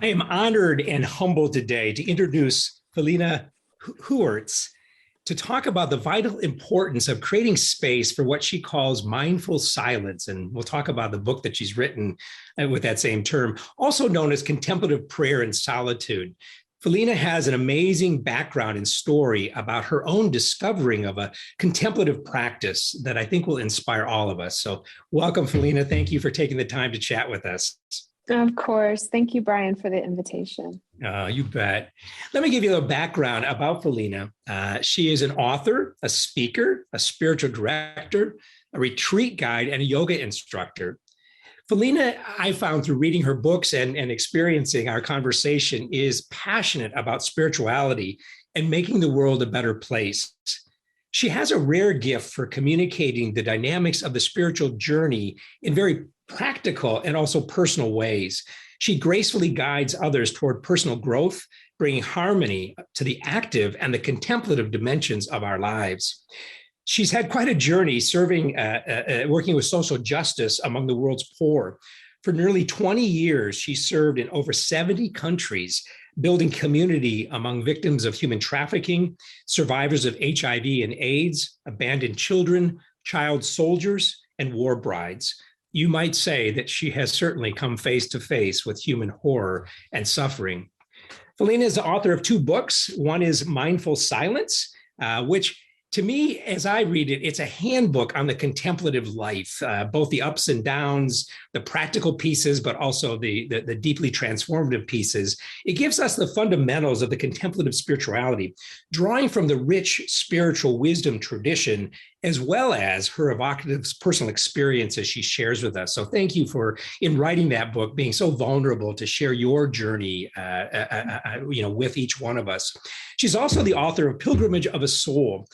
I am honored and humbled today to introduce Phileena Heuertz to talk about the vital importance of creating space for what she calls mindful silence. And we'll talk about the book that she's written with that same term, also known as contemplative prayer and solitude. Phileena has an amazing background and story about her own discovering of a contemplative practice that I think will inspire all of us. So welcome, Phileena. Thank you for taking the time to chat with us. Of course. Thank you, Brian, for the invitation. You bet. Let me give you a little background about Phileena. She is an author, a speaker, a spiritual director, a retreat guide, and a yoga instructor. Phileena, I found through reading her books and experiencing our conversation, is passionate about spirituality and making the world a better place. She has a rare gift for communicating the dynamics of the spiritual journey in very practical and also personal ways. She gracefully guides others toward personal growth, bringing harmony to the active and the contemplative dimensions of our lives. She's had quite a journey serving, working with social justice among the world's poor. For nearly 20 years, she served in over 70 countries, building community among victims of human trafficking, survivors of HIV and AIDS, abandoned children, child soldiers, and war brides. You might say that she has certainly come face to face with human horror and suffering. Phileena is the author of two books. One is Mindful Silence, which to me, as I read it, it's a handbook on the contemplative life, both the ups and downs, the practical pieces, but also the deeply transformative pieces. It gives us the fundamentals of the contemplative spirituality, drawing from the rich spiritual wisdom tradition, as well as her evocative personal experiences she shares with us. So thank you for, in writing that book, being so vulnerable to share your journey with each one of us. She's also the author of Pilgrimage of a Soul,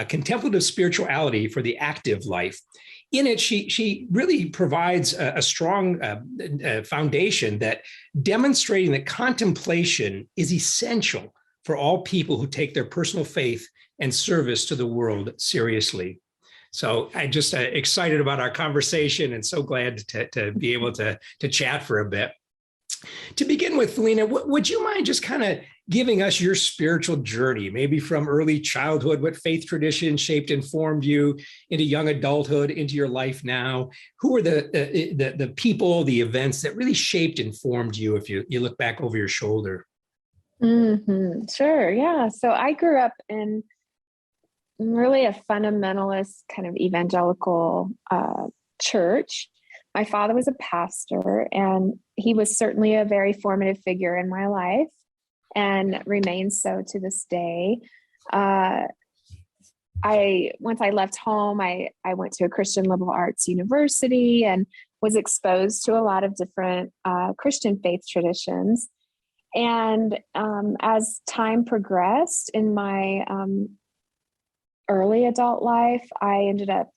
contemplative spirituality for the active life. In it, she really provides a strong foundation that demonstrating that contemplation is essential for all people who take their personal faith and service to the world seriously. So I'm just excited about our conversation and so glad to be able to chat for a bit. To begin with, Phileena, would you mind just kind of giving us your spiritual journey, maybe from early childhood, what faith tradition shaped and formed you into young adulthood, into your life now? Who are the people, the events that really shaped and formed you if you look back over your shoulder? Mm-hmm. Sure. Yeah. So I grew up in really a fundamentalist kind of evangelical church. My father was a pastor, and he was certainly a very formative figure in my life and remains so to this day. Once I left home, I went to a Christian liberal arts university and was exposed to a lot of different Christian faith traditions. And as time progressed in my early adult life, I ended up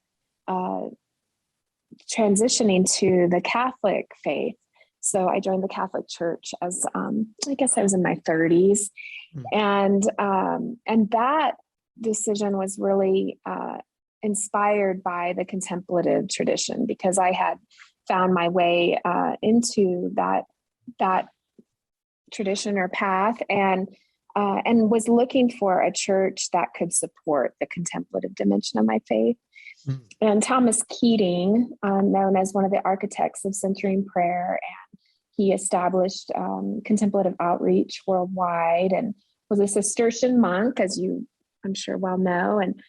transitioning to the Catholic faith. So I joined the Catholic Church as I guess I was in my 30s, and that decision was really inspired by the contemplative tradition, because I had found my way into that tradition or path, and was looking for a church that could support the contemplative dimension of my faith. And Thomas Keating, known as one of the architects of centering prayer, and he established contemplative outreach worldwide and was a Cistercian monk, as you, I'm sure, well know. And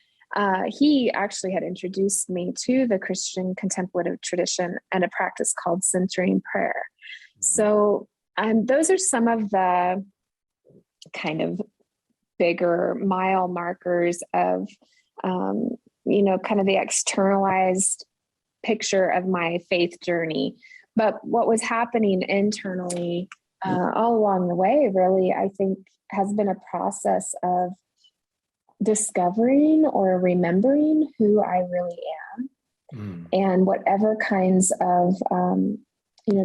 he actually had introduced me to the Christian contemplative tradition and a practice called centering prayer. So those are some of the kind of bigger mile markers of kind of the externalized picture of my faith journey. But what was happening internally all along the way, really, I think, has been a process of discovering or remembering who I really am. And whatever kinds of,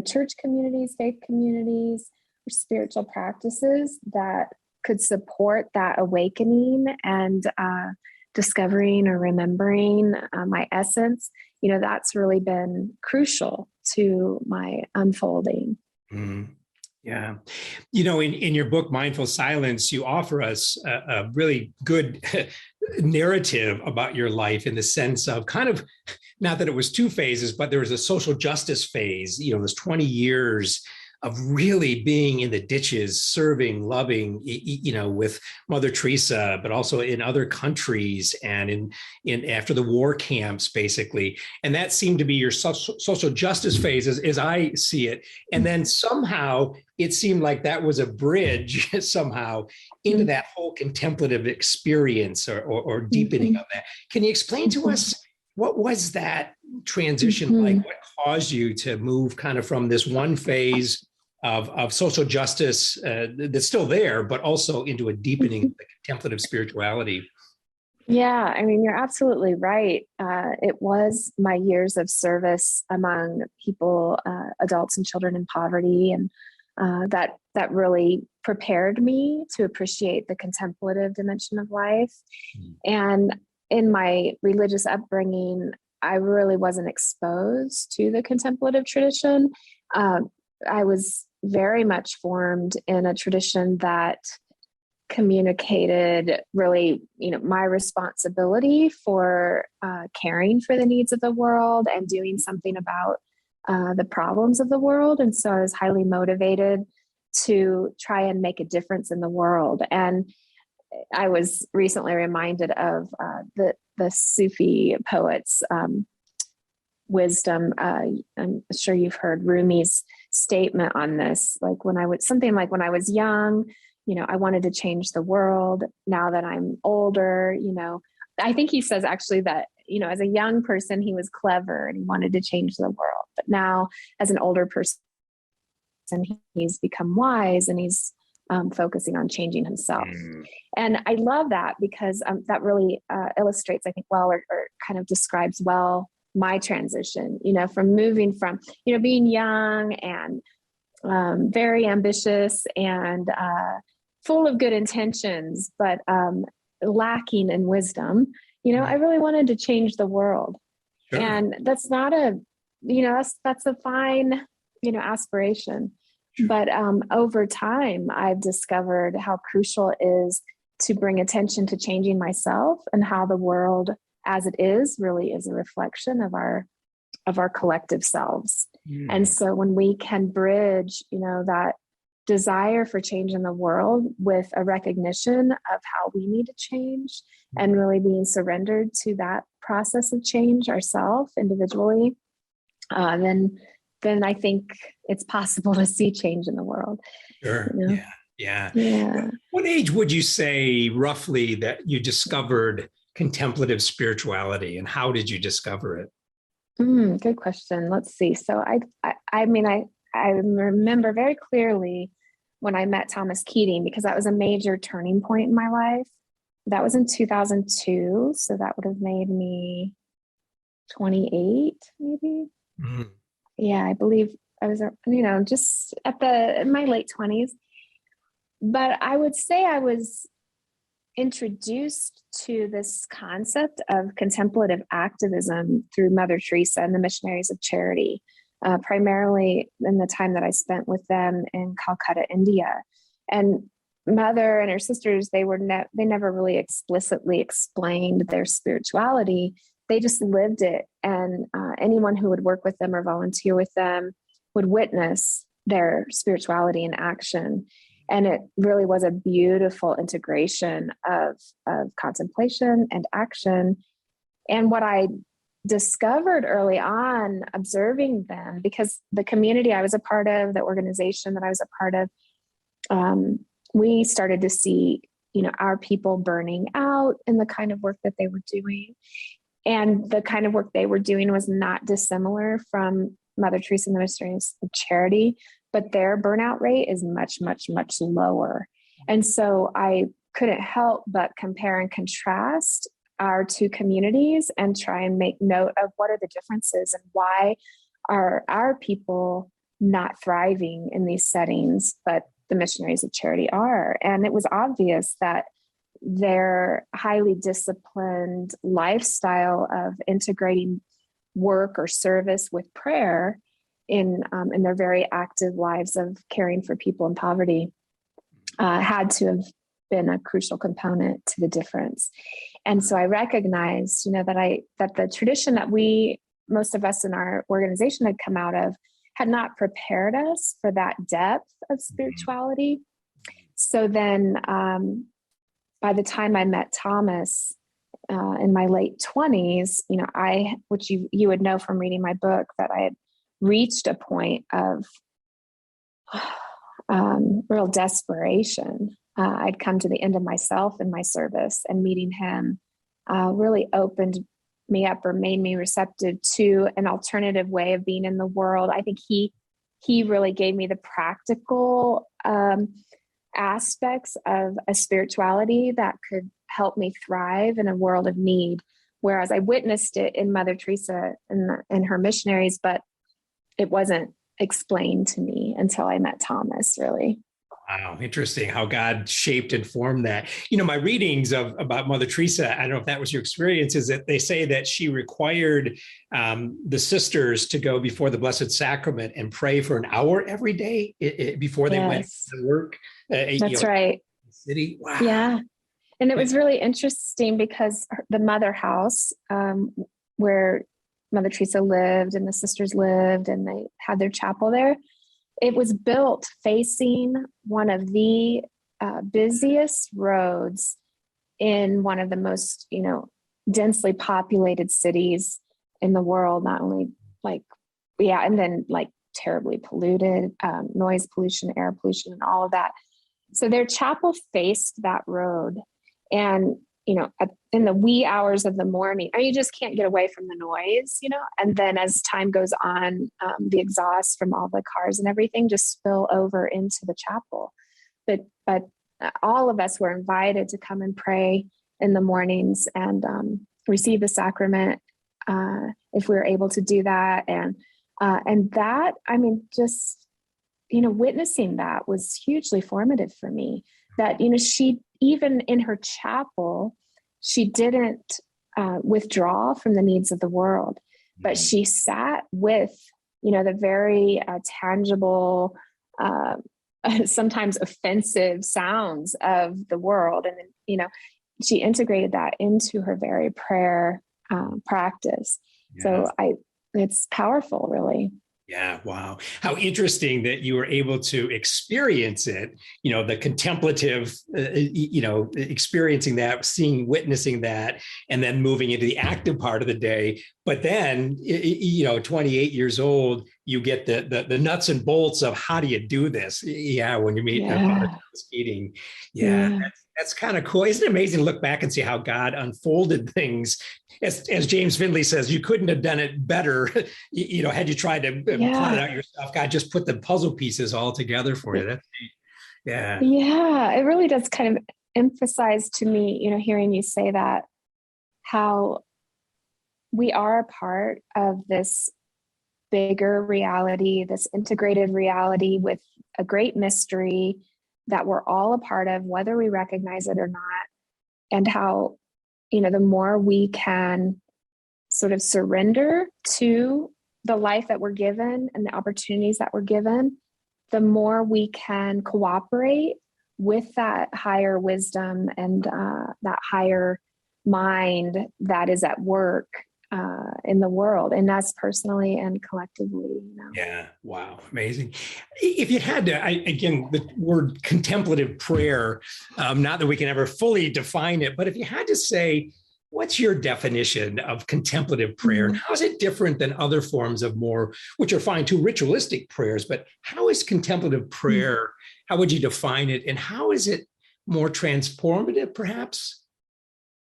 church communities, faith communities, or spiritual practices that could support that awakening and discovering or remembering my essence, that's really been crucial to my unfolding. Yeah. In your book, Mindful Silence, you offer us a really good narrative about your life in the sense of kind of, not that it was two phases, but there was a social justice phase, there's 20 years of really being in the ditches, serving, loving, with Mother Teresa, but also in other countries and in after the war camps, basically. And that seemed to be your social justice phase, as I see it. And then somehow it seemed like that was a bridge somehow into that whole contemplative experience or deepening of that. Can you explain to us what was that transition like? What caused you to move kind of from this one phase of social justice that's still there, but also into a deepening of the contemplative spirituality? Yeah, I mean, you're absolutely right. It was my years of service among people, adults and children in poverty, and that really prepared me to appreciate the contemplative dimension of life. And in my religious upbringing, I really wasn't exposed to the contemplative tradition. I was very much formed in a tradition that communicated really, my responsibility for caring for the needs of the world and doing something about the problems of the world. And so I was highly motivated to try and make a difference in the world. And I was recently reminded of the Sufi poet's wisdom. I'm sure you've heard Rumi's statement on this. Like when I was young, I wanted to change the world. Now that I'm older, I think he says actually that, as a young person, he was clever and he wanted to change the world. But now as an older person, he's become wise and he's focusing on changing himself. And I love that because that really illustrates, I think, well, or kind of describes well my transition, from moving from, being young and very ambitious and full of good intentions, but lacking in wisdom. I really wanted to change the world. Sure. And that's not that's a fine, aspiration. Sure. But over time, I've discovered how crucial it is to bring attention to changing myself and how the world as it is really is a reflection of our collective selves. And so when we can bridge, that desire for change in the world with a recognition of how we need to change and really being surrendered to that process of change ourselves individually, then I think it's possible to see change in the world. Sure. Yeah. What age would you say roughly that you discovered contemplative spirituality, and how did you discover it? Good question. Let's see. So I remember very clearly when I met Thomas Keating, because that was a major turning point in my life. That was in 2002. So that would have made me 28, maybe. Yeah, I believe I was, just in my late 20s. But I would say I was introduced to this concept of contemplative activism through Mother Teresa and the Missionaries of Charity, primarily in the time that I spent with them in Calcutta, India. And Mother and her sisters, they never really explicitly explained their spirituality. They just lived it. And anyone who would work with them or volunteer with them would witness their spirituality in action. And it really was a beautiful integration of contemplation and action. And what I discovered early on observing them, because the community I was a part of, the organization that I was a part of, we started to see, our people burning out in the kind of work that they were doing. And the kind of work they were doing was not dissimilar from Mother Teresa and the Missionaries of Charity, but their burnout rate is much, much, much lower. And so I couldn't help but compare and contrast our two communities and try and make note of what are the differences and why are our people not thriving in these settings, but the Missionaries of Charity are. And it was obvious that their highly disciplined lifestyle of integrating work or service with prayer in their very active lives of caring for people in poverty had to have been a crucial component to the difference. And so I recognized, that the tradition that most of us in our organization had come out of had not prepared us for that depth of spirituality. So then by the time I met Thomas in my late 20s, which you would know from reading my book, that I had reached a point of real desperation. I'd come to the end of myself in my service, and meeting him really opened me up, or made me receptive to an alternative way of being in the world. I think he really gave me the practical aspects of a spirituality that could help me thrive in a world of need. Whereas I witnessed it in Mother Teresa and her missionaries, but it wasn't explained to me until I met Thomas, really. Wow, interesting how God shaped and formed that. My readings about Mother Teresa, I don't know if that was your experience, is that they say that she required the sisters to go before the Blessed Sacrament and pray for an hour every day before they went to work. That's right. City. Wow. Yeah. And it was really interesting because the mother house where Mother Teresa lived and the sisters lived, and they had their chapel there, it was built facing one of the busiest roads in one of the most, densely populated cities in the world. Not only and then terribly polluted, noise pollution, air pollution, and all of that. So their chapel faced that road, and in the wee hours of the morning, you just can't get away from the noise, and then as time goes on, the exhaust from all the cars and everything just spill over into the chapel. But all of us were invited to come and pray in the mornings and receive the sacrament if we were able to do that. And that, witnessing that was hugely formative for me. That, she, even in her chapel, she didn't withdraw from the needs of the world, but she sat with, the very tangible, sometimes offensive sounds of the world. And then, she integrated that into her very prayer practice. Yes. So it's powerful, really. Yeah. Wow. How interesting that you were able to experience it, the contemplative, experiencing that, witnessing that, and then moving into the active part of the day. But then, 28 years old, you get the nuts and bolts of how do you do this? Yeah. When you meet skating. Yeah. That's kind of cool. Isn't it amazing to look back and see how God unfolded things? As James Findlay says, you couldn't have done it better, had you tried to plot it out yourself. God just put the puzzle pieces all together for you. That's neat. Yeah. Yeah, it really does kind of emphasize to me, hearing you say that, how we are a part of this bigger reality, this integrated reality with a great mystery that we're all a part of, whether we recognize it or not. And how, the more we can sort of surrender to the life that we're given and the opportunities that we're given, the more we can cooperate with that higher wisdom and that higher mind that is at work in the world, and us personally and collectively. Yeah. Wow. Amazing. If you had to, again, the word contemplative prayer, not that we can ever fully define it, but if you had to say, what's your definition of contemplative prayer? And how is it different than other forms of which are fine too, ritualistic prayers, but how is contemplative prayer? How would you define it? And how is it more transformative, perhaps?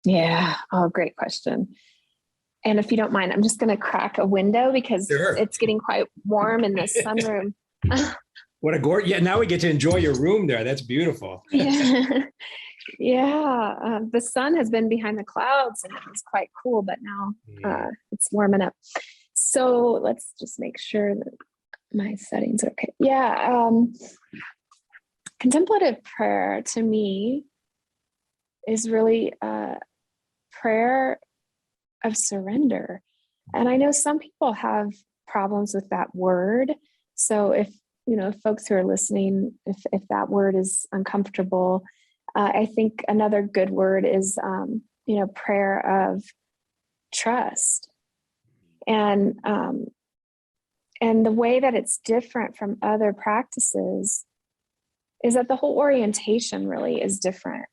Yeah. Oh, great question. And if you don't mind, I'm just going to crack a window because It's getting quite warm in this sunroom. What a gorgeous! Yeah, now we get to enjoy your room there. That's beautiful. Yeah. The sun has been behind the clouds and it was quite cool, but now it's warming up. So let's just make sure that my settings are okay. Yeah. Contemplative prayer to me is really prayer of surrender. And I know some people have problems with that word. So if, if folks who are listening, if that word is uncomfortable, I think another good word is, prayer of trust. And the way that it's different from other practices is that the whole orientation really is different.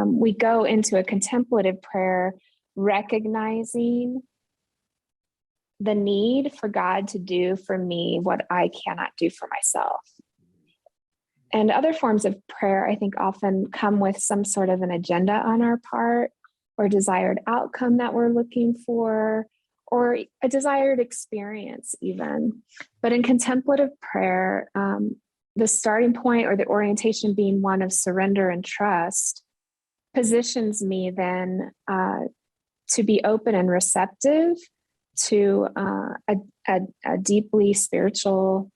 We go into a contemplative prayer recognizing the need for God to do for me what I cannot do for myself. And other forms of prayer, I think, often come with some sort of an agenda on our part, or desired outcome that we're looking for, or a desired experience even. But in contemplative prayer, the starting point or the orientation being one of surrender and trust positions me then to be open and receptive to a deeply spiritual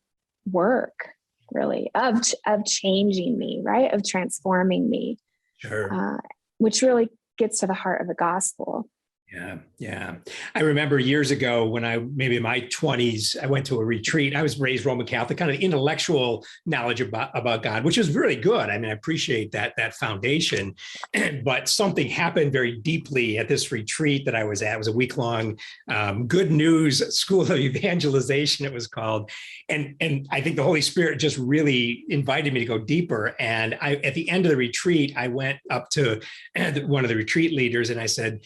work, really, of changing me, right? Of transforming me. Sure. Which really gets to the heart of the gospel. Yeah. I remember years ago when maybe in my 20s, I went to a retreat. I was raised Roman Catholic, kind of intellectual knowledge about God, which is really good. I mean, I appreciate that foundation. But something happened very deeply at this retreat that I was at. It was a week-long Good News School of Evangelization, it was called. And I think the Holy Spirit just really invited me to go deeper. And at the end of the retreat, I went up to one of the retreat leaders and I said,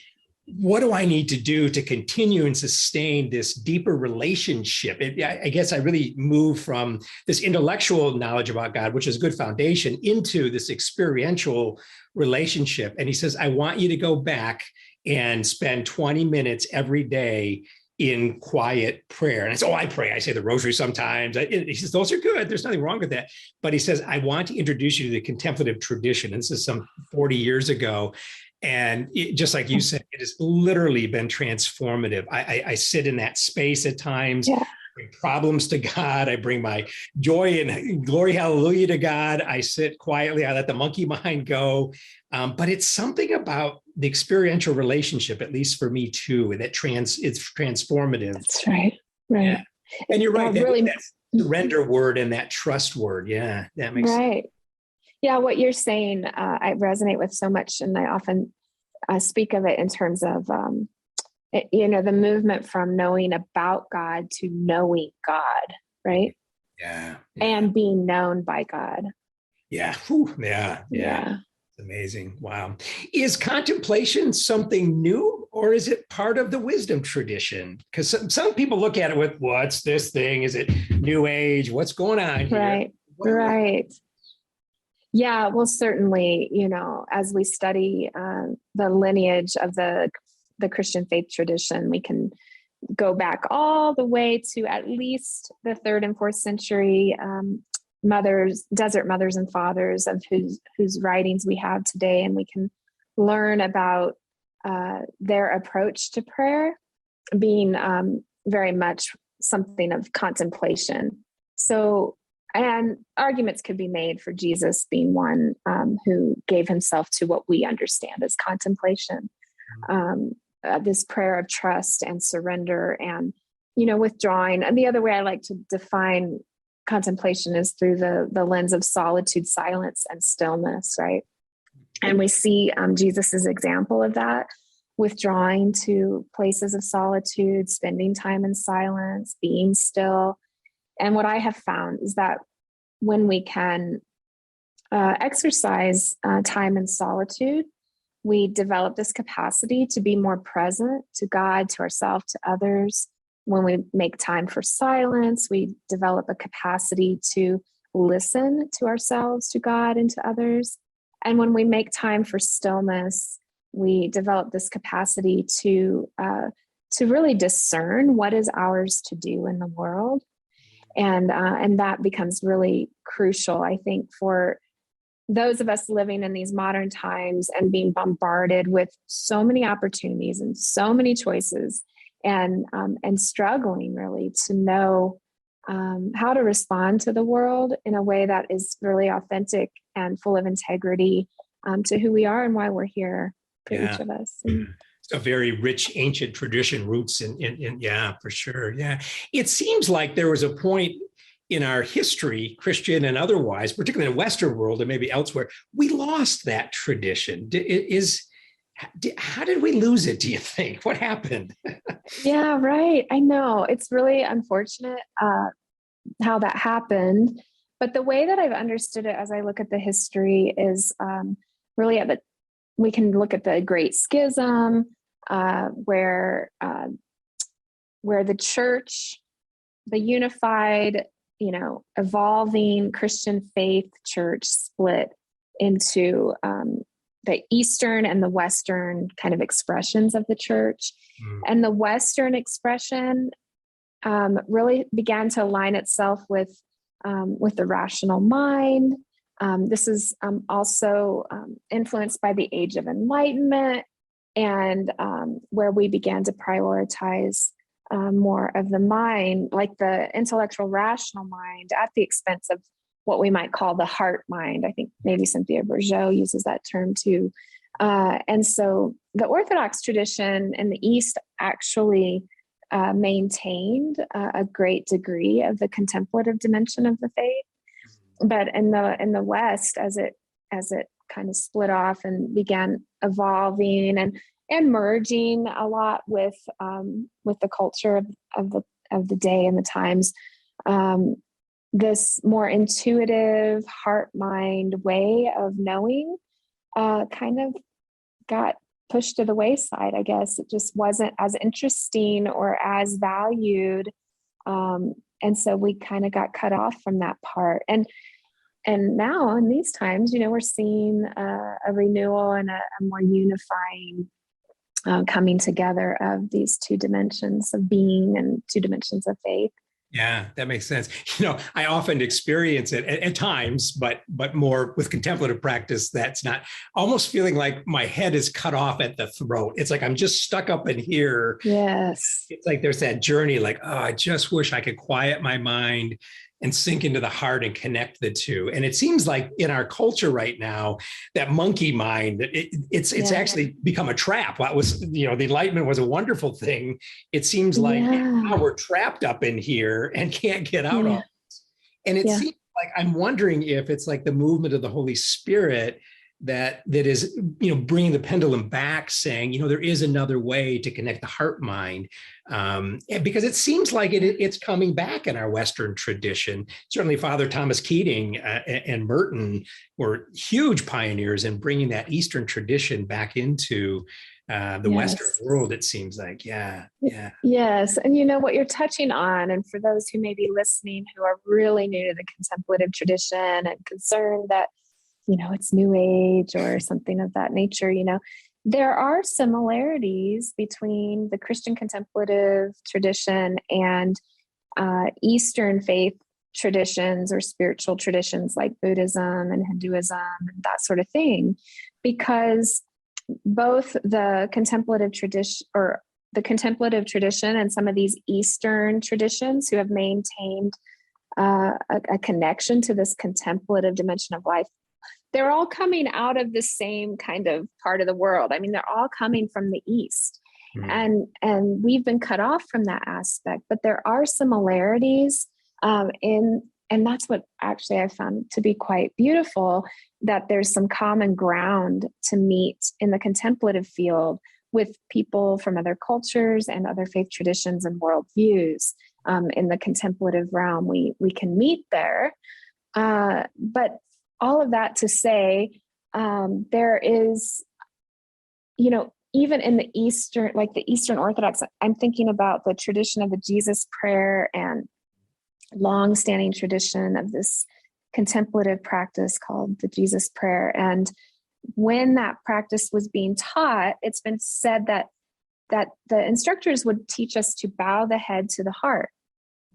what do I need to do to continue and sustain this deeper relationship? I guess I really moved from this intellectual knowledge about God, which is a good foundation, into this experiential relationship. And he says, I want you to go back and spend 20 minutes every day in quiet prayer. And I said, I pray. I say the rosary sometimes. He says, those are good. There's nothing wrong with that. But he says, I want to introduce you to the contemplative tradition. And this is some 40 years ago. And just like you said, it has literally been transformative. I sit in that space at times, I bring problems to God. I bring my joy and glory, hallelujah to God. I sit quietly. I let the monkey mind go. But it's something about the experiential relationship, at least for me too, that it's transformative. That's right. Right. Yeah. And you're right. Really, that surrender word and that trust word. Yeah. That makes sense. Yeah, what you're saying, I resonate with so much, and I often speak of it in terms of, the movement from knowing about God to knowing God, right? Yeah. And being known by God. Yeah. Whew. Yeah. It's amazing. Wow. Is contemplation something new, or is it part of the wisdom tradition? Because some people look at it with, what's this thing? Is it new age? What's going on here? Right. Yeah, well, certainly, as we study the lineage of the Christian faith tradition, we can go back all the way to at least the 3rd and 4th century desert mothers and fathers of whose writings we have today, and we can learn about their approach to prayer being very much something of contemplation. So, and arguments could be made for Jesus being one who gave himself to what we understand as contemplation, this prayer of trust and surrender and, withdrawing. And the other way I like to define contemplation is through the lens of solitude, silence, and stillness, right? And we see Jesus's example of that, withdrawing to places of solitude, spending time in silence, being still. And what I have found is that when we can exercise time in solitude, we develop this capacity to be more present to God, to ourselves, to others. When we make time for silence, we develop a capacity to listen to ourselves, to God, and to others. And when we make time for stillness, we develop this capacity to really discern what is ours to do in the world. And that becomes really crucial, I think, for those of us living in these modern times and being bombarded with so many opportunities and so many choices, and struggling really to know how to respond to the world in a way that is really authentic and full of integrity to who we are and why we're here. for each of us. And, a very rich ancient tradition, roots in yeah, for sure. Yeah. It seems like there was a point in our history, Christian and otherwise, particularly in the Western world and maybe elsewhere, we lost that tradition. How did we lose it, do you think? What happened? yeah, right. I know. It's really unfortunate how that happened. But the way that I've understood it as I look at the history is really we can look at the Great Schism, where the church, the unified, evolving Christian faith church, split into the Eastern and the Western kind of expressions of the church. And the Western expression really began to align itself with the rational mind. This is also influenced by the Age of Enlightenment, and where we began to prioritize more of the mind, like the intellectual rational mind, at the expense of what we might call the heart mind. I think maybe Cynthia Bourgeault uses that term too. And so the Orthodox tradition in the East actually maintained a great degree of the contemplative dimension of the faith, but in the West, as it kind of split off and began evolving and merging a lot with the culture of the day and the times, this more intuitive heart mind way of knowing kind of got pushed to the wayside. I guess it just wasn't as interesting or as valued. And so we kind of got cut off from that part. And now in these times, we're seeing a renewal and a more unifying coming together of these two dimensions of being and two dimensions of faith. Yeah, that makes sense. I often experience it at times, but more with contemplative practice. That's not almost feeling like my head is cut off at the throat. It's like I'm just stuck up in here. Yes. It's like there's that journey, like, oh, I just wish I could quiet my mind and sink into the heart and connect the two. And it seems like in our culture right now, that monkey mind, it's actually become a trap. What was, the Enlightenment was a wonderful thing. It seems like now we're trapped up in here and can't get out of it. And it seems like, I'm wondering if it's like the movement of the Holy Spirit that is, bringing the pendulum back, saying, there is another way to connect the heart mind, because it seems like it's coming back in our Western tradition. Certainly, Father Thomas Keating and Merton were huge pioneers in bringing that Eastern tradition back into the Western world. It seems like, Yes, and what you're touching on, and for those who may be listening who are really new to the contemplative tradition and concerned that it's New Age or something of that nature, there are similarities between the Christian contemplative tradition and Eastern faith traditions or spiritual traditions like Buddhism and Hinduism and that sort of thing, because both the contemplative tradition and some of these Eastern traditions who have maintained a connection to this contemplative dimension of life, they're all coming out of the same kind of part of the world. I mean, they're all coming from the East, and we've been cut off from that aspect. But there are similarities and that's what actually I found to be quite beautiful. That there's some common ground to meet in the contemplative field with people from other cultures and other faith traditions and worldviews. In the contemplative realm, we can meet there, but all of that to say, there is, even in the Eastern, like the Eastern Orthodox, I'm thinking about the tradition of the Jesus prayer and long-standing tradition of this contemplative practice called the Jesus prayer. And when that practice was being taught, it's been said that the instructors would teach us to bow the head to the heart,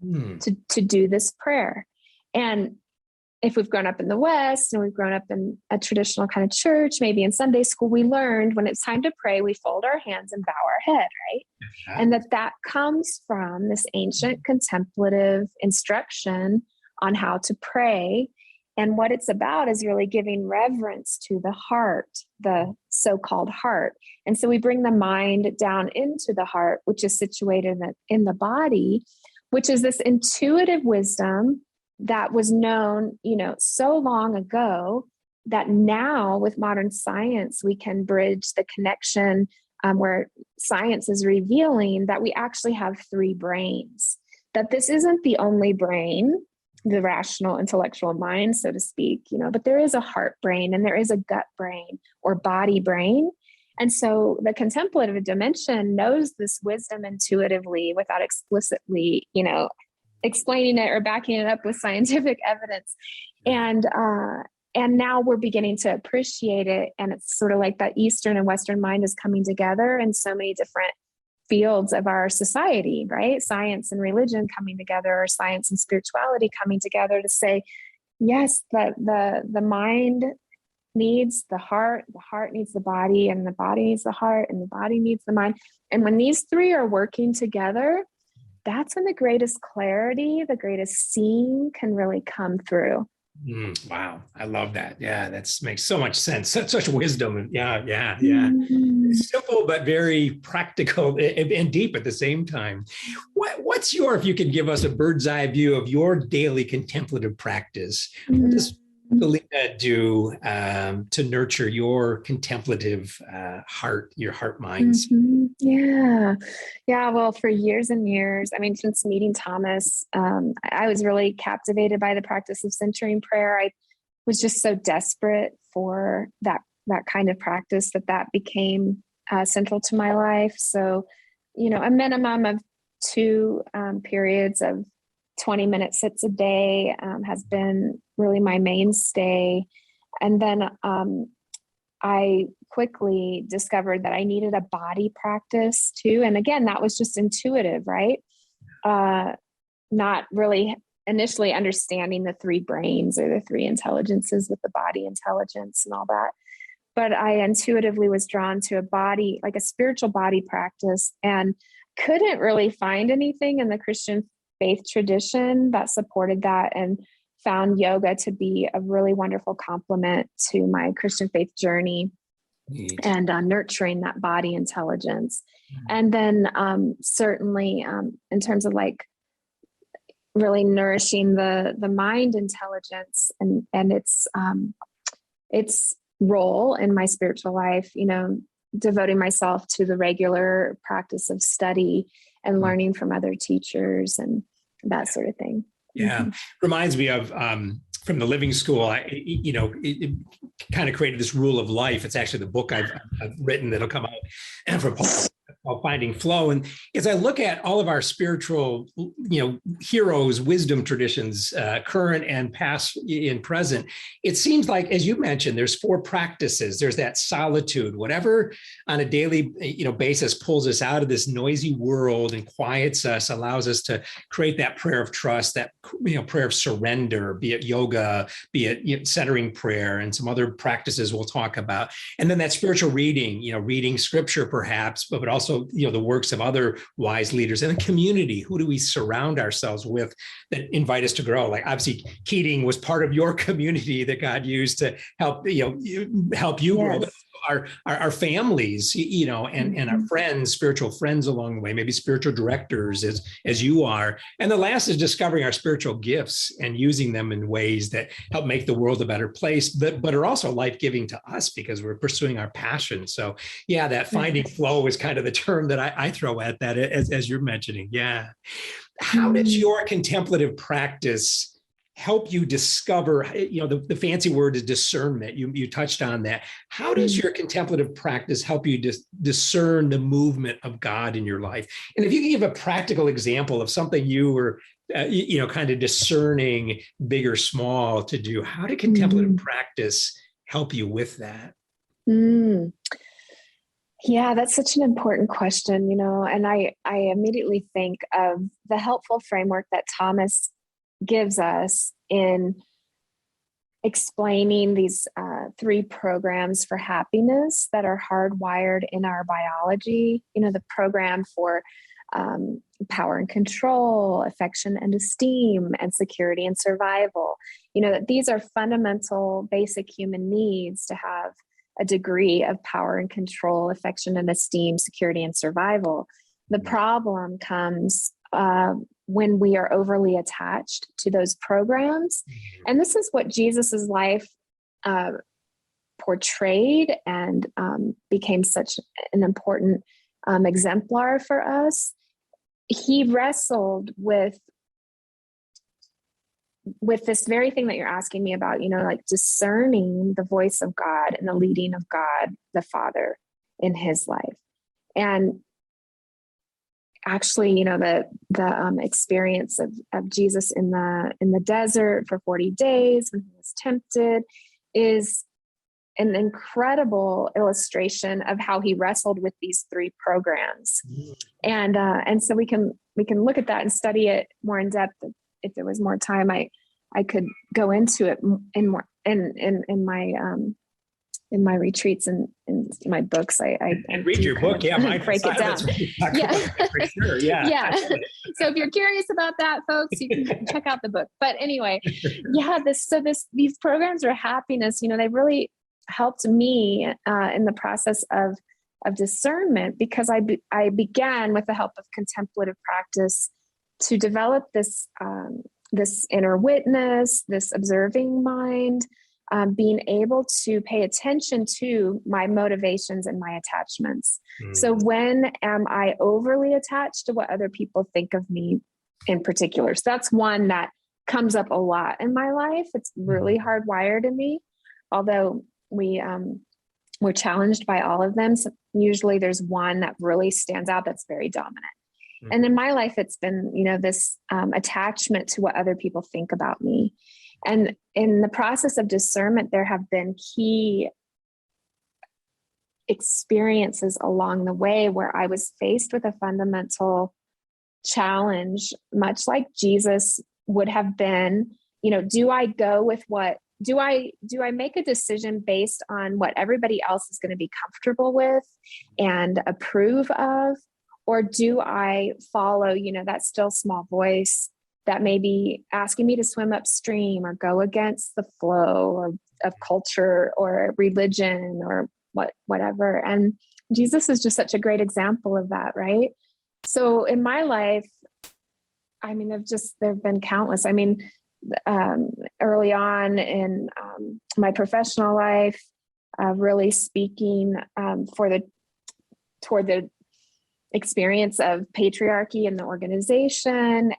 to do this prayer. And if we've grown up in the West and we've grown up in a traditional kind of church, maybe in Sunday school, we learned when it's time to pray, we fold our hands and bow our head, right? And that comes from this ancient contemplative instruction on how to pray. And what it's about is really giving reverence to the heart, the so-called heart. And so we bring the mind down into the heart, which is situated in the body, which is this intuitive wisdom that was known, so long ago, that now with modern science, we can bridge the connection, where science is revealing that we actually have three brains, that this isn't the only brain, the rational intellectual mind, so to speak, but there is a heart brain and there is a gut brain or body brain. And so the contemplative dimension knows this wisdom intuitively without explicitly, explaining it or backing it up with scientific evidence. And now we're beginning to appreciate it. And it's sort of like that Eastern and Western mind is coming together in so many different fields of our society, right? Science and religion coming together, or science and spirituality coming together to say, yes, the mind needs the heart needs the body, and the body needs the heart, and the body needs the mind. And when these three are working together, that's when the greatest clarity, the greatest seeing can really come through. Wow. I love that. Yeah, that makes so much sense. Such wisdom. Yeah. Simple, but very practical and deep at the same time. What's if you could give us a bird's eye view of your daily contemplative practice? What does Phileena do to nurture your contemplative heart, your heart minds? Yeah. Well, for years and years, since meeting Thomas, I was really captivated by the practice of centering prayer. I was just so desperate for that kind of practice that became central to my life. So, a minimum of 2 periods of 20-minute sits a day has been really my mainstay. And then I quickly discovered that I needed a body practice too. And again, that was just intuitive, right? Not really initially understanding the three brains or the three intelligences with the body intelligence and all that. But I intuitively was drawn to a body, like a spiritual body practice, and couldn't really find anything in the Christian faith tradition that supported that, and found yoga to be a really wonderful complement to my Christian faith journey. Neat. And nurturing that body intelligence. And then certainly in terms of like really nourishing the mind intelligence and its role in my spiritual life, devoting myself to the regular practice of study and learning from other teachers and that sort of thing. Yeah. Reminds me of from the Living School. It kind of created this rule of life. It's actually the book I've written that'll come out from Paul, Finding Flow. And as I look at all of our spiritual, heroes, wisdom traditions, current and past and present, it seems like, as you mentioned, there's 4 practices. There's that solitude, whatever on a daily, basis pulls us out of this noisy world and quiets us, allows us to create that prayer of trust, that, prayer of surrender, be it yoga, be it, centering prayer, and some other practices we'll talk about. And then that spiritual reading, reading scripture perhaps, but also, the works of other wise leaders, and the community. Who do we surround ourselves with that invite us to grow? Like obviously Keating was part of your community that God used to help you grow. But our families, and our friends, spiritual friends along the way, maybe spiritual directors as you are. And the last is discovering our spiritual gifts and using them in ways that help make the world a better place, but are also life-giving to us because we're pursuing our passion. So yeah, that finding flow is kind of the term that I throw at that as you're mentioning. Yeah. How does your contemplative practice help you discover, the fancy word is discernment. You touched on that. How does your contemplative practice help you discern the movement of God in your life? And if you can give a practical example of something you were, kind of discerning big or small to do, how did contemplative practice help you with that? Yeah, that's such an important question, and I immediately think of the helpful framework that Thomas gives us in explaining these 3 programs for happiness that are hardwired in our biology. The program for power and control, affection and esteem, and security and survival. That these are fundamental, basic human needs to have a degree of power and control, affection and esteem, security and survival. The problem comes when we are overly attached to those programs. And this is what Jesus's life portrayed and became such an important exemplar for us. He wrestled with this very thing that you're asking me about, like discerning the voice of God and the leading of God, the Father, in his life. And actually, the experience of Jesus in the desert for 40 days when he was tempted is an incredible illustration of how he wrestled with these three programs. And so we can look at that and study it more in depth. If there was more time, I could go into it in more in my retreats and in my books. I read your book, break it down. For sure, yeah. So if you're curious about that, folks, you can check out the book. But anyway, these programs for happiness, they really helped me in the process of discernment, because I began with the help of contemplative practice to develop this inner witness, this observing mind, being able to pay attention to my motivations and my attachments. So when am I overly attached to what other people think of me in particular? So that's one that comes up a lot in my life. It's really hardwired in me, although we're challenged by all of them. So usually there's one that really stands out that's very dominant. And in my life, it's been, this attachment to what other people think about me. And in the process of discernment, there have been key experiences along the way where I was faced with a fundamental challenge, much like Jesus would have been. Do I go with do I make a decision based on what everybody else is going to be comfortable with and approve of? Or do I follow, that still small voice that may be asking me to swim upstream or go against the flow of culture or religion or whatever? And Jesus is just such a great example of that, right? So in my life, there've been countless. Early on in my professional life, really speaking toward the experience of patriarchy in the organization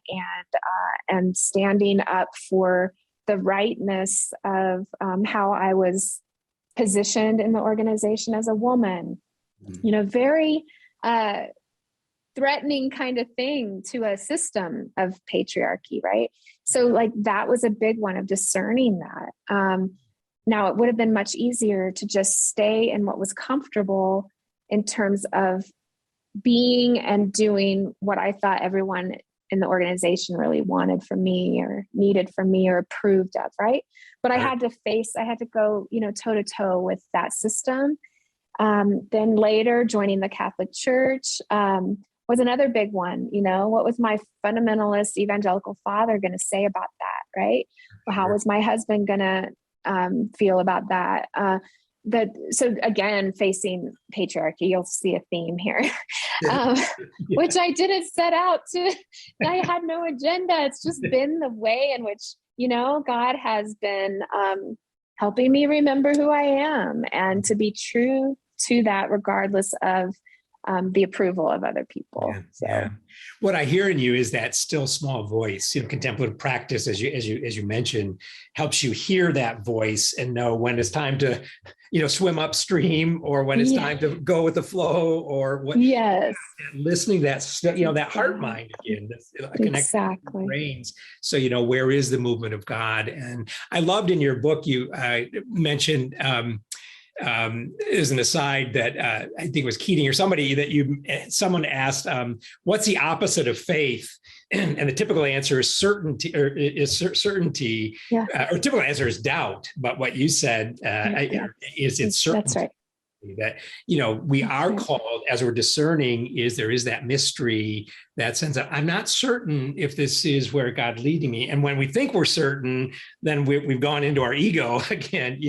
and standing up for the rightness of how I was positioned in the organization as a woman, very threatening kind of thing to a system of patriarchy, right? So like that was a big one of discerning that. Now it would have been much easier to just stay in what was comfortable in terms of being and doing what I thought everyone in the organization really wanted from me or needed from me or approved of, right? But I had to go, toe to toe with that system. Then later joining the Catholic Church was another big one. What was my fundamentalist evangelical father going to say about that, right? How was my husband going to feel about that? So again, facing patriarchy, you'll see a theme here, which I didn't set out to. I had no agenda. It's just been the way in which, God has been helping me remember who I am and to be true to that, regardless of the approval of other people. What I hear in you is that still small voice. Contemplative practice, as you mentioned, helps you hear that voice and know when it's time to, swim upstream or when it's time to go with the flow or what. Yes, listening to that, that heart mind again, exactly. Brains. So where is the movement of God? And I loved in your book you mentioned. As an aside that I think it was Keating or somebody that someone asked, what's the opposite of faith? And the typical answer is certainty, or certainty, or typical answer is doubt. But what you said is it's certainty. That's right. that, we are called, as we're discerning, there is that mystery, that sense of, I'm not certain if this is where God leading me. And when we think we're certain, then we've gone into our ego again,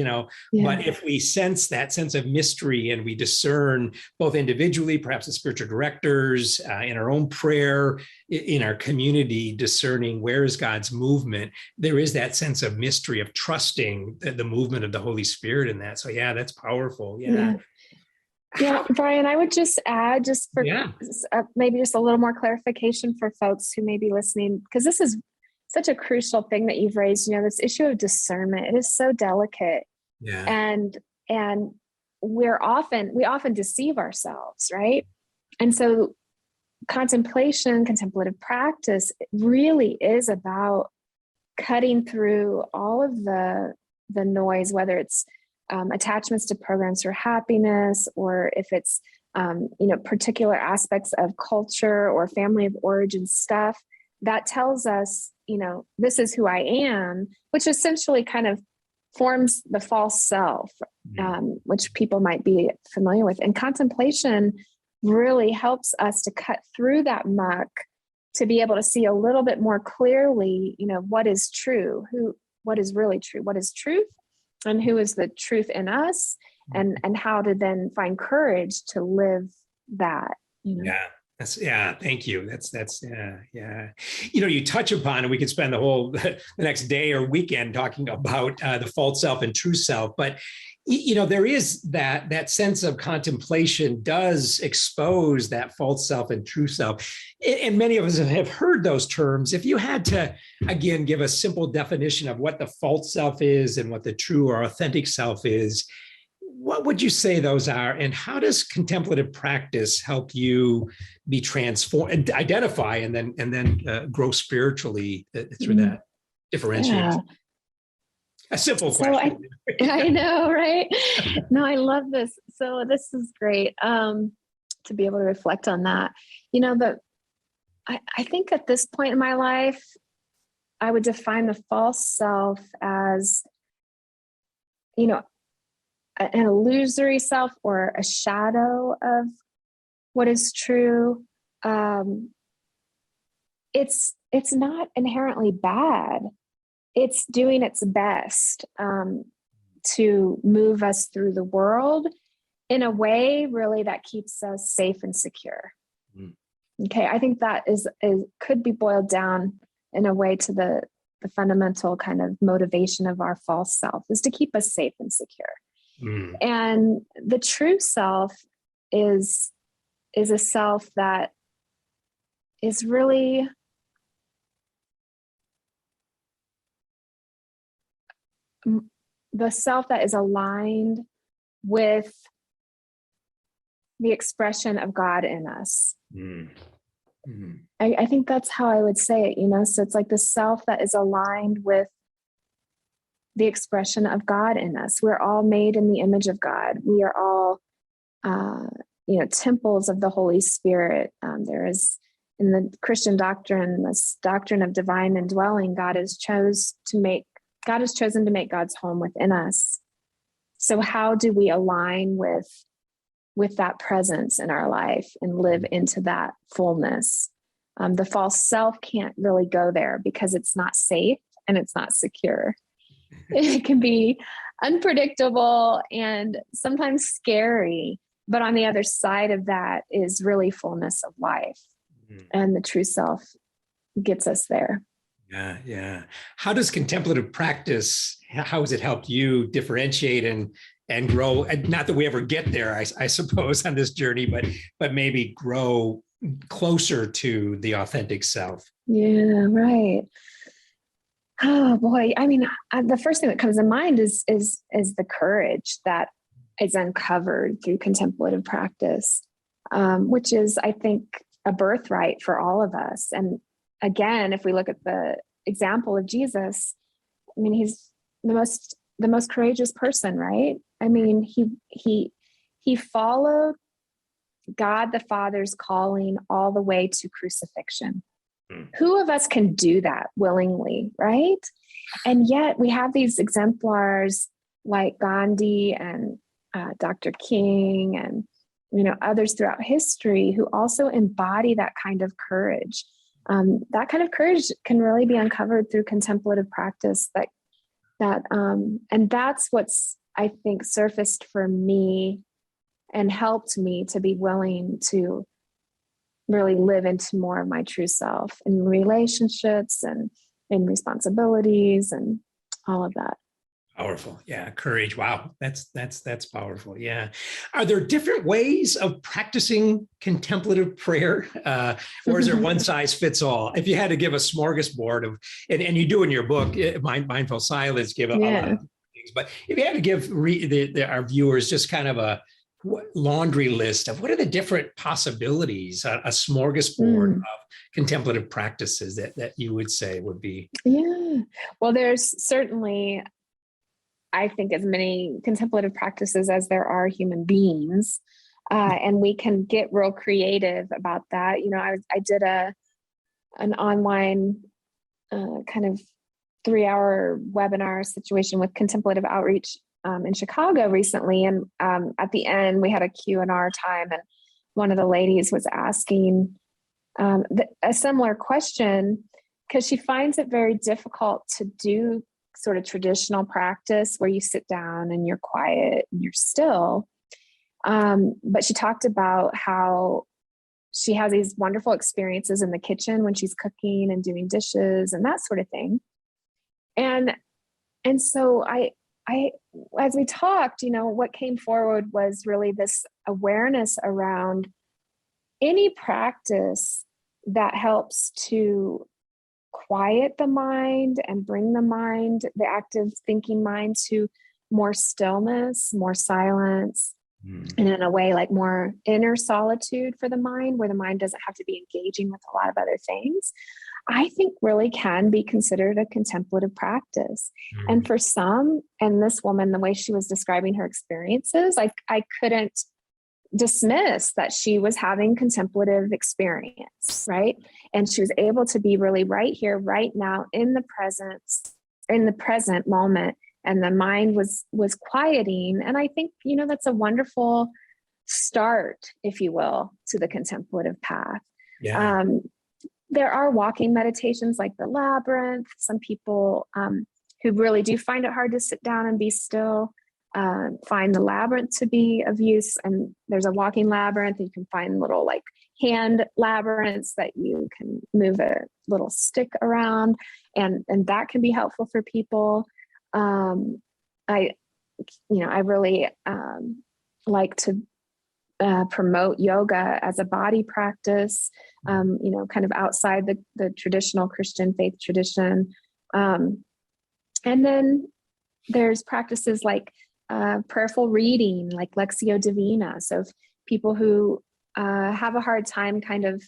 but if we sense that sense of mystery and we discern both individually, perhaps as spiritual directors, in our own prayer, in our community, discerning where is God's movement, there is that sense of mystery of trusting the movement of the Holy Spirit in that. So that's powerful. Yeah, Brian, I would just add, just for maybe just a little more clarification for folks who may be listening, because this is such a crucial thing that you've raised, this issue of discernment. It is so delicate. And we often deceive ourselves, right? And so contemplative practice really is about cutting through all of the noise, whether it's attachments to programs for happiness, or if it's particular aspects of culture or family of origin stuff that tells us, this is who I am, which essentially kind of forms the false self, which people might be familiar with. And contemplation really helps us to cut through that muck, to be able to see a little bit more clearly, what is true, what is really true, what is truth, and who is the truth in us, and how to then find courage to live that. Thank you. That's you touch upon, and we could spend the next day or weekend talking about the false self and true self, but there is that sense of contemplation does expose that false self and true self. And many of us have heard those terms. If you had to, again, give a simple definition of what the false self is and what the true or authentic self is, what would you say those are? And how does contemplative practice help you be transformed and identify and then grow spiritually through that differentiation? A simple question. I know, right? No, I love this. So this is great to be able to reflect on that. I think at this point in my life, I would define the false self as, an illusory self or a shadow of what is true. It's not inherently bad. It's doing its best to move us through the world in a way really that keeps us safe and secure. Okay, I think that is could be boiled down in a way to the fundamental kind of motivation of our false self is to keep us safe and secure. And the true self is a self that is really the self that is aligned with the expression of God in us. I think that's how I would say it, so it's like the self that is aligned with the expression of God in us. We're all made in the image of God. We are all, temples of the Holy Spirit. There is, in the Christian doctrine, this doctrine of divine indwelling, God has chosen to make God's home within us. So how do we align with that presence in our life and live into that fullness? The false self can't really go there because it's not safe and it's not secure. It can be unpredictable and sometimes scary, but on the other side of that is really fullness of life. And the true self gets us there. Yeah. How does contemplative practice, how has it helped you differentiate and grow? And not that we ever get there, I suppose, on this journey, but maybe grow closer to the authentic self. Yeah, right. Oh boy. I mean, the first thing that comes to mind is the courage that is uncovered through contemplative practice, which is, I think, a birthright for all of us. And again, if we look at the example of Jesus, I mean, he's the most courageous person, right? I mean, he followed God the Father's calling all the way to crucifixion. Who of us can do that willingly, right? And yet we have these exemplars like Gandhi and Dr. King and, others throughout history who also embody that kind of courage. That kind of courage can really be uncovered through contemplative practice and that's what's, I think, surfaced for me and helped me to be willing to really live into more of my true self in relationships and in responsibilities and all of that. Powerful. Yeah. Courage. Wow. That's powerful. Yeah. Are there different ways of practicing contemplative prayer? Or is there one size fits all? If you had to give a smorgasbord of, and you do in your book, Mindful Silence, give a lot of things, but if you had to give our viewers just kind of a laundry list of what are the different possibilities, a smorgasbord of contemplative practices that you would say would be? Yeah. Well, there's certainly, I think, as many contemplative practices as there are human beings. And we can get real creative about that. I did an online kind of 3-hour webinar situation with Contemplative Outreach in Chicago recently. And at the end, we had a Q&R time. And one of the ladies was asking a similar question because she finds it very difficult to do sort of traditional practice where you sit down and you're quiet and you're still. But she talked about how she has these wonderful experiences in the kitchen when she's cooking and doing dishes and that sort of thing. And so I, as we talked, what came forward was really this awareness around any practice that helps to quiet the mind and bring the active thinking mind to more stillness, more silence, and in a way like more inner solitude for the mind, where the mind doesn't have to be engaging with a lot of other things, I think really can be considered a contemplative practice. And for some, and this woman, the way she was describing her experiences, I couldn't dismiss that she was having contemplative experience, right? And she was able to be really right here, right now, in the present moment. And the mind was quieting. And I think, that's a wonderful start, if you will, to the contemplative path. Yeah. There are walking meditations like the Labyrinth. Some people who really do find it hard to sit down and be still find the Labyrinth to be of use. And there's a walking labyrinth. You can find little like hand labyrinths that you can move a little stick around, and that can be helpful for people. I really like to promote yoga as a body practice, kind of outside the traditional Christian faith tradition. And then there's practices like prayerful reading, like Lectio Divina. So if people who have a hard time kind of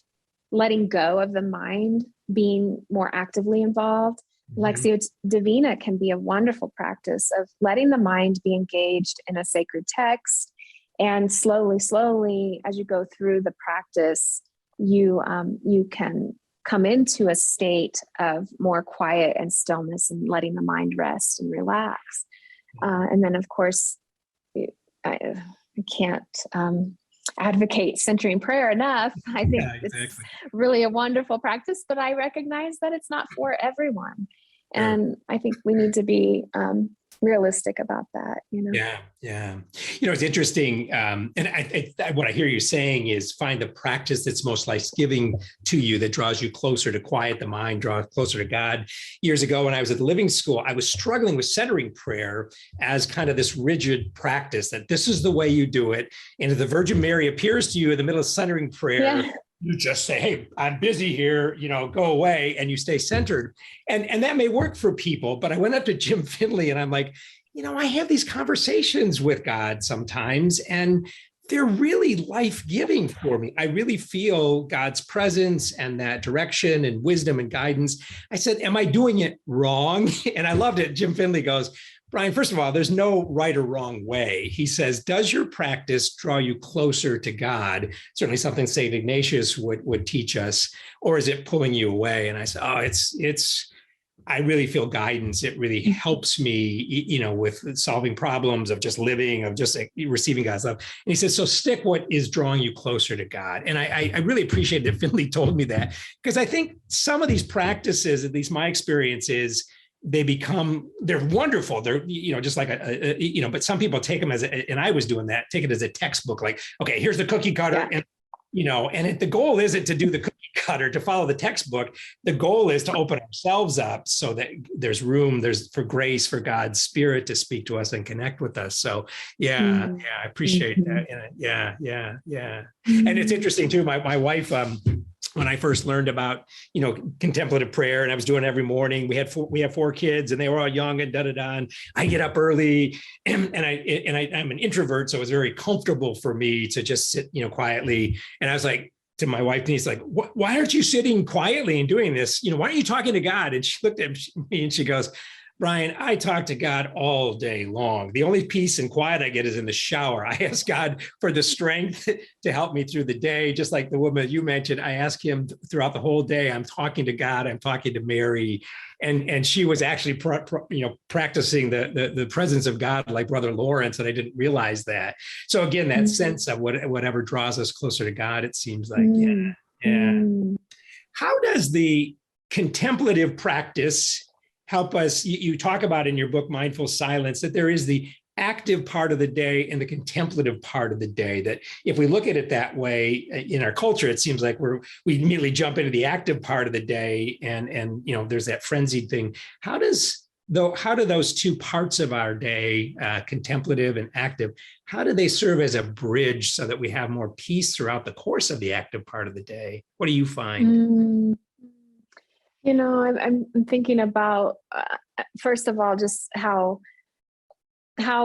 letting go of the mind being more actively involved, Lectio Divina can be a wonderful practice of letting the mind be engaged in a sacred text. And slowly, as you go through the practice, you can come into a state of more quiet and stillness and letting the mind rest and relax. And then, of course, I can't advocate centering prayer enough. I think it's really a wonderful practice, but I recognize that it's not for everyone. And I think we need to be realistic about that, Yeah. It's interesting. And what I hear you saying is find the practice that's most life-giving to you, that draws you closer to quiet the mind, draw closer to God. Years ago, when I was at the Living School, I was struggling with centering prayer as kind of this rigid practice, that this is the way you do it. And if the Virgin Mary appears to you in the middle of centering prayer, you just say, hey, I'm busy here, go away, and you stay centered. And that may work for people, but I went up to Jim Finley and I'm like, I have these conversations with God sometimes, and they're really life-giving for me. I really feel God's presence and that direction and wisdom and guidance. I said, am I doing it wrong? And I loved it. Jim Finley goes, Brian, first of all, there's no right or wrong way. He says, does your practice draw you closer to God? Certainly something St. Ignatius would teach us, or is it pulling you away? And I said, I really feel guidance. It really helps me, with solving problems of just living, of just receiving God's love. And he says, so stick what is drawing you closer to God. And I really appreciate that Finley told me that, because I think some of these practices, at least my experience is, they're wonderful. They're, just like but some people take them and I was doing that, take it as a textbook, like, okay, here's the cookie cutter. Yeah. And the goal isn't to do the cookie cutter, to follow the textbook. The goal is to open ourselves up so that there's room, for grace, for God's Spirit to speak to us and connect with us. So I appreciate that. Yeah. And it's interesting too. My wife, when I first learned about, contemplative prayer, and I was doing it every morning, we have 4 kids and they were all young and and I get up early and I'm an introvert. So it was very comfortable for me to just sit, quietly. And I was like, to my wife, Denise, like, why aren't you sitting quietly and doing this? Why aren't you talking to God? And she looked at me and she goes, Brian, I talk to God all day long. The only peace and quiet I get is in the shower. I ask God for the strength to help me through the day. Just like the woman you mentioned, I ask him throughout the whole day. I'm talking to God. I'm talking to Mary. And she was actually practicing the presence of God like Brother Lawrence, and I didn't realize that. So again, that sense of whatever draws us closer to God, it seems like, yeah. How does the contemplative practice help us? You talk about in your book, Mindful Silence, that there is the active part of the day and the contemplative part of the day, that if we look at it that way in our culture, it seems like we immediately jump into the active part of the day, and there's that frenzied thing. How do those two parts of our day, contemplative and active, how do they serve as a bridge so that we have more peace throughout the course of the active part of the day? What do you find? I'm thinking about, first of all, just how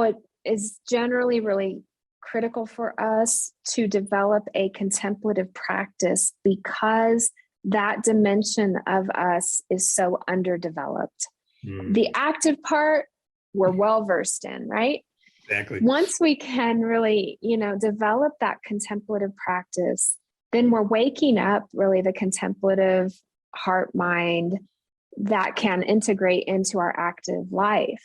it is generally really critical for us to develop a contemplative practice, because that dimension of us is so underdeveloped. The active part, we're well versed in, right? Exactly. Once we can really, develop that contemplative practice, then we're waking up really the contemplative heart mind that can integrate into our active life.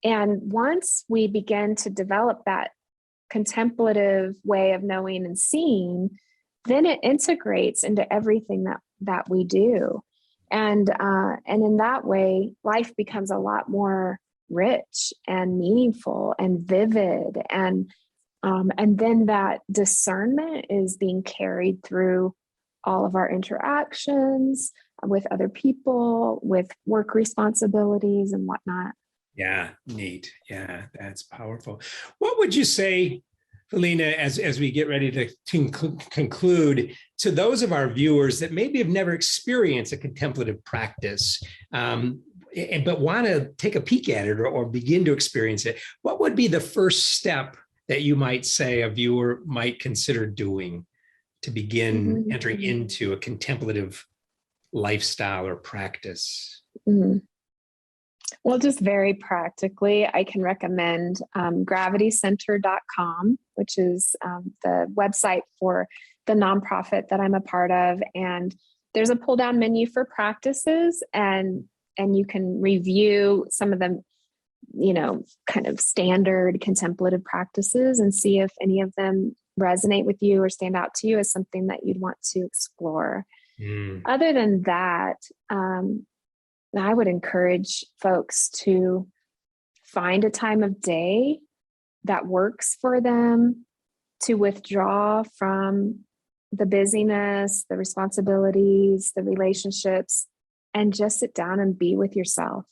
And once we begin to develop that contemplative way of knowing and seeing, then it integrates into everything that we do. And in that way, life becomes a lot more rich and meaningful and vivid. And then that discernment is being carried through all of our interactions with other people, with work responsibilities and whatnot. Yeah, neat. Yeah, that's powerful. What would you say, Phileena, as we get ready to conclude, to those of our viewers that maybe have never experienced a contemplative practice, but want to take a peek at it or begin to experience it? What would be the first step that you might say a viewer might consider doing to begin entering into a contemplative lifestyle or practice? Well, just very practically, I can recommend gravitycenter.com, which is the website for the nonprofit that I'm a part of. And there's a pull down menu for practices, and you can review some of them, kind of standard contemplative practices, and see if any of them resonate with you or stand out to you as something that you'd want to explore. Other than that, I would encourage folks to find a time of day that works for them, to withdraw from the busyness, the responsibilities, the relationships, and just sit down and be with yourself.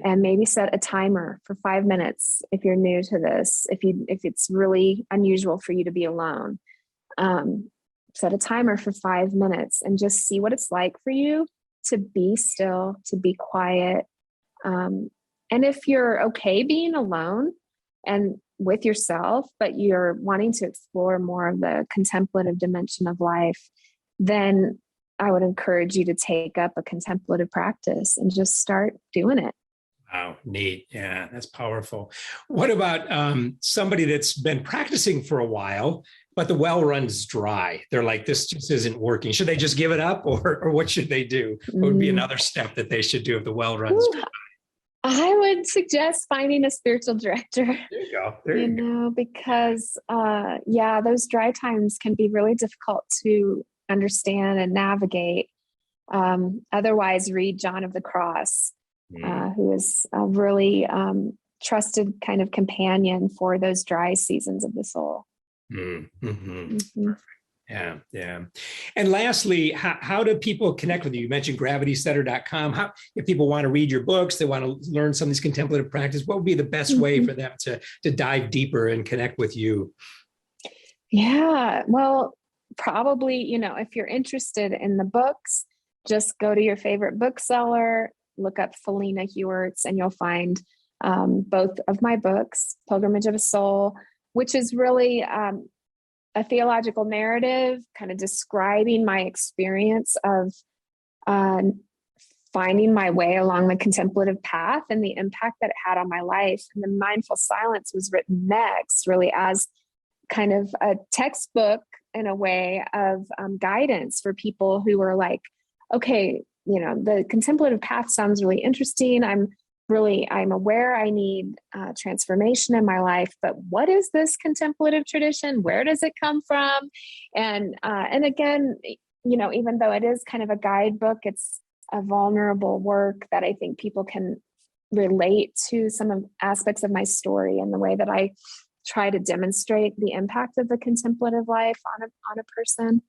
And maybe set a timer for 5 minutes if you're new to this, if it's really unusual for you to be alone. Set a timer for 5 minutes and just see what it's like for you to be still, to be quiet. And if you're okay being alone and with yourself, but you're wanting to explore more of the contemplative dimension of life, then I would encourage you to take up a contemplative practice and just start doing it. Wow, neat. Yeah, that's powerful. What about somebody that's been practicing for a while, but the well runs dry. They're like, this just isn't working. Should they just give it up, or what should they do? What would be another step that they should do if the well runs dry? I would suggest finding a spiritual director. There you go. There you go. Because those dry times can be really difficult to understand and navigate. Otherwise, read John of the Cross, who is a really trusted kind of companion for those dry seasons of the soul. Yeah. And lastly, how do people connect with you? You mentioned gravitycenter.com. How, if people want to read your books, they want to learn some of these contemplative practices, what would be the best way for them to dive deeper and connect with you? Yeah, well, probably, if you're interested in the books, just go to your favorite bookseller, look up Phileena Heuertz, and you'll find both of my books, Pilgrimage of a Soul, which is really a theological narrative kind of describing my experience of finding my way along the contemplative path and the impact that it had on my life. And then Mindful Silence was written next, really as kind of a textbook in a way of guidance for people who are like, okay, the contemplative path sounds really interesting. I'm aware I need transformation in my life, but what is this contemplative tradition? Where does it come from? And again, even though it is kind of a guidebook, it's a vulnerable work that I think people can relate to some of aspects of my story and the way that I try to demonstrate the impact of the contemplative life on a person.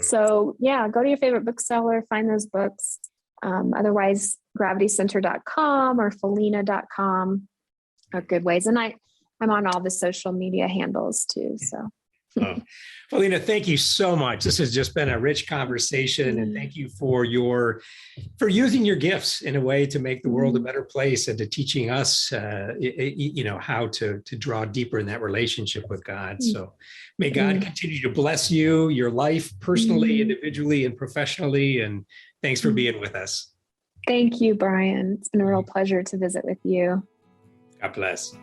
So yeah, go to your favorite bookseller, find those books. Otherwise, gravitycenter.com or Phileena.com are good ways. And I'm on all the social media handles too. So. Phileena, thank you so much. This has just been a rich conversation, and thank you for using your gifts in a way to make the world a better place, and to teaching us, how to draw deeper in that relationship with God. So may God continue to bless you, your life personally, individually, and professionally. And thanks for being with us. Thank you, Brian. It's been a real pleasure to visit with you. God bless.